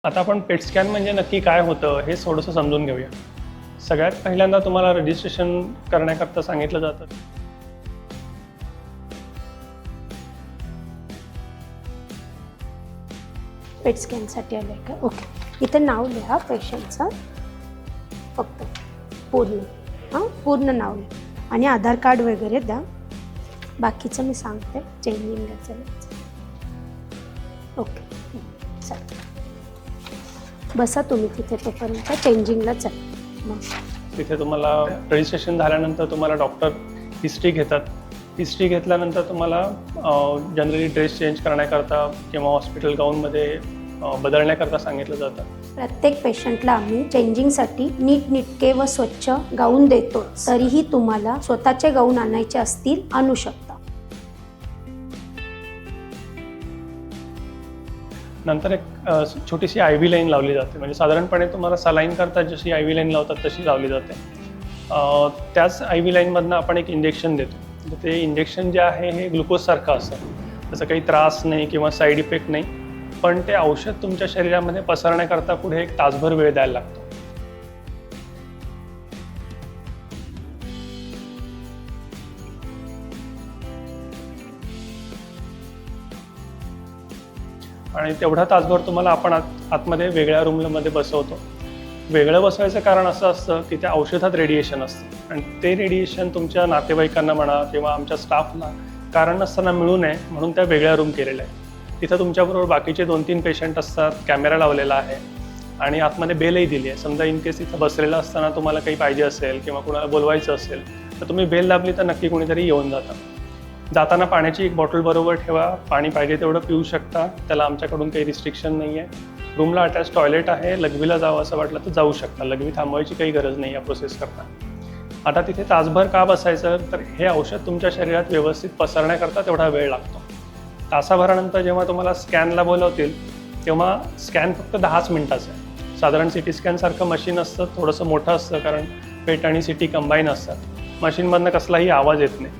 आता आपण पेट स्कॅन म्हणजे नक्की काय होतं हे थोडंसं समजून घेऊया. सगळ्यात पहिल्यांदा तुम्हाला रजिस्ट्रेशन करण्याकरता सांगितलं जातं. पेट स्कॅनसाठी आलं आहे का? ओके. इथं नाव लिहा पेशंटचं, फक्त पूर्ण नाव लिहा आणि आधार कार्ड वगैरे द्या. बाकीचं मी सांगते चेंजिंगला चालेल. ओके चालेल, बसा तुम्ही तिथे तोपर्यंत चेंजिंगला चालेल. मग तिथे तुम्हाला रजिस्ट्रेशन झाल्यानंतर तुम्हाला डॉक्टर हिस्ट्री घेतात. हिस्ट्री घेतल्यानंतर तुम्हाला जनरली ड्रेस चेंज करण्याकरता किंवा हॉस्पिटल गाऊनमध्ये बदलण्याकरता सांगितलं जातं. प्रत्येक पेशंटला आम्ही चेंजिंगसाठी नीटनेटके व स्वच्छ गाऊन देतो. तरीही तुम्हाला स्वतःचे गाऊन आणायचे असतील आणू शकता. नंतर एक छोटीशी IV लाईन लावली जाते. म्हणजे साधारणपणे तुम्हाला सलाईन करता जशी IV लाईन लावतात तशी लावली जाते. त्याच IV लाईनमधनं आपण एक इंजेक्शन देतो. ते इंजेक्शन जे आहे हे ग्लुकोजसारखं असतं. त्याचा काही त्रास नाही किंवा साईड इफेक्ट नाही, पण ते औषध तुमच्या शरीरामध्ये पसरण्याकरता पुढे 1 तासभर वेळ द्यायला लागतो. आणि तेवढा तासभर तुम्हाला आपण आतमध्ये वेगळ्या रूममध्ये बसवतो. वेगळं बसवायचं कारण असं असतं की त्या औषधात रेडिएशन असतं आणि ते रेडिएशन तुमच्या नातेवाईकांना म्हणा किंवा आमच्या स्टाफला कारण नसताना मिळू नये म्हणून त्या वेगळ्या रूम केलेल्या आहे. तिथं तुमच्याबरोबर बाकीचे 2-3 पेशंट असतात, कॅमेरा लावलेला आहे आणि आतमध्ये बेलही दिली आहे. समजा इन केस इथं बसलेलं असताना तुम्हाला काही पाहिजे असेल किंवा कुणाला बोलवायचं असेल तर तुम्ही बेल दाबली तर नक्की कोणीतरी येऊन जाताना पाण्याची एक बॉटल बरोबर ठेवा. पाणी पाहिजे तेवढं पिऊ शकता, त्याला आमच्याकडून काही रिस्ट्रिक्शन नाही आहे. रूमला अटॅच टॉयलेट आहे. लघवीला जावं असं वाटलं तर जाऊ शकता. लघवी थांबवायची काही गरज नाही या प्रोसेस करता. आता तिथे तासभर का बसायचं तर हे औषध तुमच्या शरीरात व्यवस्थित पसरण्याकरता तेवढा वेळ लागतो. तासाभरानंतर जेव्हा तुम्हाला स्कॅनला बोलवतील तेव्हा स्कॅन फक्त 10च मिनिटाचं आहे. साधारण CT स्कॅनसारखं मशीन असतं, थोडंसं मोठं असतं कारण पेट आणि CT कंबाईन असतात. मशीनमधनं कसलाही आवाज येत नाही.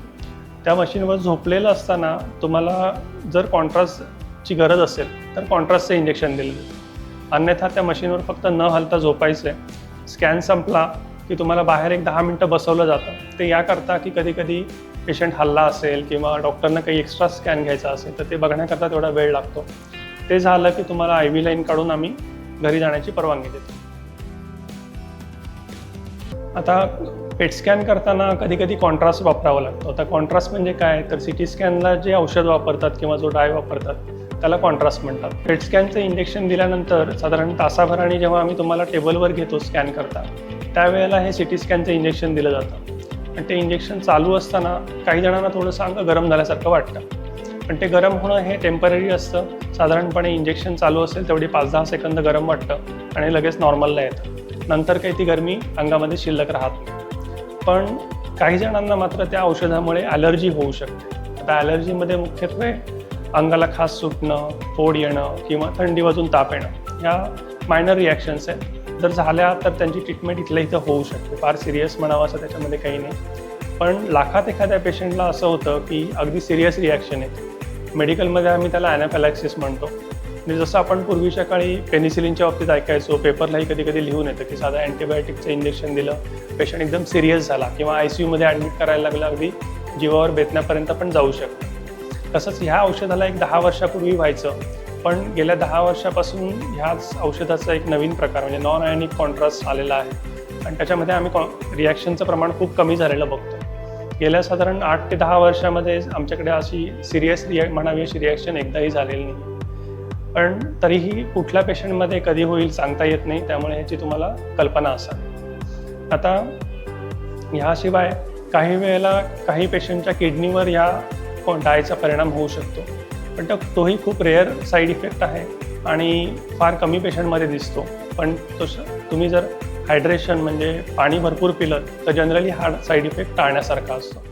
त्या मशीनवर झोपलेलं असताना तुम्हाला जर कॉन्ट्रास्टची गरज असेल तर कॉन्ट्रास्टचं इंजेक्शन दिलं जातं. अन्यथा त्या मशीनवर फक्त न हलता झोपायचं आहे. स्कॅन संपला की तुम्हाला बाहेर एक 10 मिनटं बसवलं जातं. ते याकरता की कधी पेशंट हल्ला असेल किंवा डॉक्टरनं काही एक्स्ट्रा स्कॅन घ्यायचा असेल तर ते बघण्याकरता तेवढा वेळ लागतो. ते झालं की तुम्हाला IV लाईन काढून आम्ही घरी जाण्याची परवानगी देतो. आता पेट स्कॅन करताना कधी कॉन्ट्रास्ट वापरावा लागतो. आता कॉन्ट्रास्ट म्हणजे काय तर CT स्कॅनला जे औषध वापरतात किंवा जो डाय वापरतात त्याला कॉन्ट्रास्ट म्हणतात. पेट स्कॅनचं इंजेक्शन दिल्यानंतर साधारण तासाभराने जेव्हा आम्ही तुम्हाला टेबलवर घेतो स्कॅन करता त्यावेळेला हे CT स्कॅनचं इंजेक्शन दिलं जातं. आणि ते इंजेक्शन चालू असताना काही जणांना थोडंसं अंग गरम झाल्यासारखं वाटतं, पण ते गरम होणं हे टेम्पररी असतं. साधारणपणे इंजेक्शन चालू असेल तेवढी 5-10 सेकंद गरम वाटतं आणि लगेच नॉर्मलला येतं. नंतर काही ती गरमी अंगामध्ये शिल्लक राहत नाही. पण काही जणांना मात्र त्या औषधामुळे ॲलर्जी होऊ शकते. आता ॲलर्जीमध्ये मुख्यत्वे अंगाला खास सुटणं, फोड येणं किंवा थंडी वाजून ताप येणं ह्या मायनर रिॲक्शन्स आहेत. जर झाल्या तर त्यांची ट्रीटमेंट इथल्या इथं होऊ शकते. फार सिरियस म्हणावं असं त्याच्यामध्ये काही नाही. पण लाखात एखाद्या पेशंटला असं होतं की अगदी सिरियस रिॲक्शन येते. मेडिकलमध्ये आम्ही त्याला ॲनाफॅलॅक्सिस म्हणतो. म्हणजे जसं आपण पूर्वीच्या काळी पेनिसिलिनच्या बाबतीत ऐकायचो, पेपरलाही कधी कधी लिहून येतं की साधं अँटीबायोटिकचं इंजेक्शन दिलं, पेशंट एकदम सिरियस झाला किंवा ICUमध्ये ॲडमिट करायला लागलं, अगदी जीवावर बेतण्यापर्यंत पण जाऊ शकतं. तसंच ह्या औषधाला एक 10 वर्षापूर्वी व्हायचं, पण गेल्या 10 वर्षापासून ह्याच औषधाचा एक नवीन प्रकार म्हणजे नॉन आयोनिक कॉन्ट्रास्ट आलेला आहे आणि त्याच्यामध्ये आम्ही रिॲक्शनचं प्रमाण खूप कमी झालेलं बघतो. गेल्या साधारण 8 ते 10 वर्षामध्ये आमच्याकडे अशी सिरियस म्हणावी अशी रिॲक्शन एकदाही झालेली नाही. पण तरीही कुठल्या पेशंटमध्ये कधी होईल सांगता येत नाही, त्यामुळे ह्याची तुम्हाला कल्पना असावी. आता ह्याशिवाय काही वेळेला काही पेशंटच्या किडनीवर या डायचा परिणाम होऊ शकतो, पण तोही खूप रेअर साईड इफेक्ट आहे आणि फार कमी पेशंटमध्ये दिसतो. पण तुम्ही जर हायड्रेशन म्हणजे पाणी भरपूर पिलं तर जनरली हा साईड इफेक्ट टाळण्यासारखा असतो.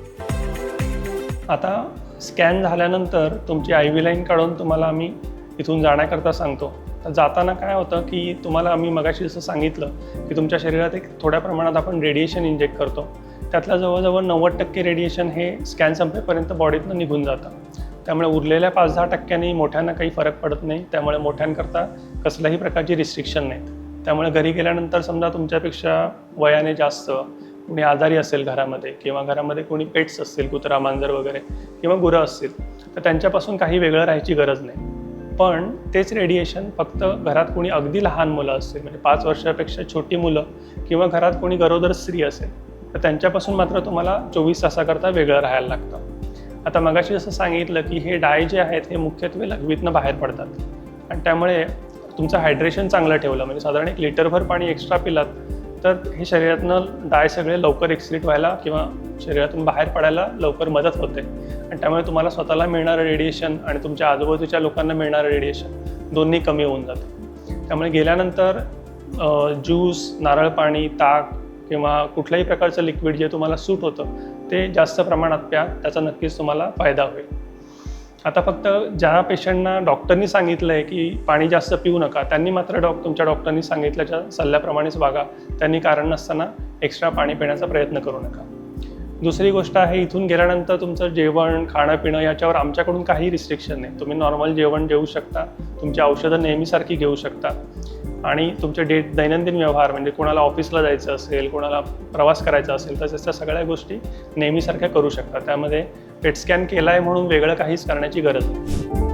आता स्कॅन झाल्यानंतर तुमची IV लाईन काढून तुम्हाला आम्ही इथून जाण्याकरता सांगतो. तर जाताना काय होतं की तुम्हाला आम्ही मगाशी जसं सांगितलं की तुमच्या शरीरात एक थोड्या प्रमाणात आपण रेडिएशन इंजेक्ट करतो. त्यातलं जवळजवळ 90% रेडिएशन हे स्कॅन संपेपर्यंत बॉडीतनं निघून जातं. त्यामुळे उरलेल्या 5-10% मोठ्यांना काही फरक पडत नाही. त्यामुळे मोठ्यांकरता कसल्याही प्रकारची रिस्ट्रिक्शन नाही. त्यामुळे घरी गेल्यानंतर समजा तुमच्यापेक्षा वयाने जास्त कोणी आजारी असेल घरामध्ये किंवा घरामध्ये कोणी पेट्स असतील, कुत्रा मांजर वगैरे किंवा गुरं असतील, तर त्यांच्यापासून काही वेगळं राहायची गरज नाही. पण तेच रेडिएशन फक्त घरात कोणी अगदी लहान मुलं असतील, म्हणजे 5 वर्षापेक्षा छोटी मुलं किंवा घरात कोणी गरोदर स्त्री असेल, तर त्यांच्यापासून मात्र तुम्हाला 24 तासाकरता वेगळं राहायला लागतं. आता मगाशी जसं सांगितलं की हे डाय जे आहेत हे मुख्यत्वे लघवीतनं बाहेर पडतात आणि त्यामुळे तुमचं हायड्रेशन चांगलं ठेवलं, म्हणजे साधारण 1 लिटरभर पाणी एक्स्ट्रा पिलात तर हे शरीरातनं डाय सगळे लवकर एक्सक्रीट व्हायला किंवा शरीरातून बाहेर पडायला लवकर मदत होते आणि त्यामुळे तुम्हाला स्वतःला मिळणारं रेडिएशन आणि तुमच्या आजूबाजूच्या लोकांना मिळणारं रेडिएशन दोन्ही कमी होऊन जातं. त्यामुळे गेल्यानंतर ज्यूस, नारळ पाणी, ताक किंवा कुठल्याही प्रकारचं लिक्विड जे तुम्हाला सूट होतं ते जास्त प्रमाणात प्या, त्याचा नक्कीच तुम्हाला फायदा होईल. आता फक्त ज्या पेशंटना डॉक्टरनी सांगितलं आहे की पाणी जास्त पिऊ नका, त्यांनी मात्र तुमच्या डॉक्टरनी सांगितल्याच्या सल्ल्याप्रमाणेच वागा. त्यांनी कारण नसताना एक्स्ट्रा पाणी पिण्याचा प्रयत्न करू नका. दुसरी गोष्ट आहे, इथून गेल्यानंतर तुमचं जेवण, खाणं पिणं याच्यावर आमच्याकडून काही रिस्ट्रिक्शन नाही. तुम्ही नॉर्मल जेवण जेवू शकता, तुमची औषधं नेहमीसारखी घेऊ शकता आणि तुमचे दैनंदिन व्यवहार म्हणजे कोणाला ऑफिसला जायचं असेल, कोणाला प्रवास करायचा असेल तर त्या सगळ्या गोष्टी नेहमीसारख्या करू शकता. त्यामध्ये पेट स्कॅन केला आहे म्हणून वेगळं काहीच करण्याची गरज नाही.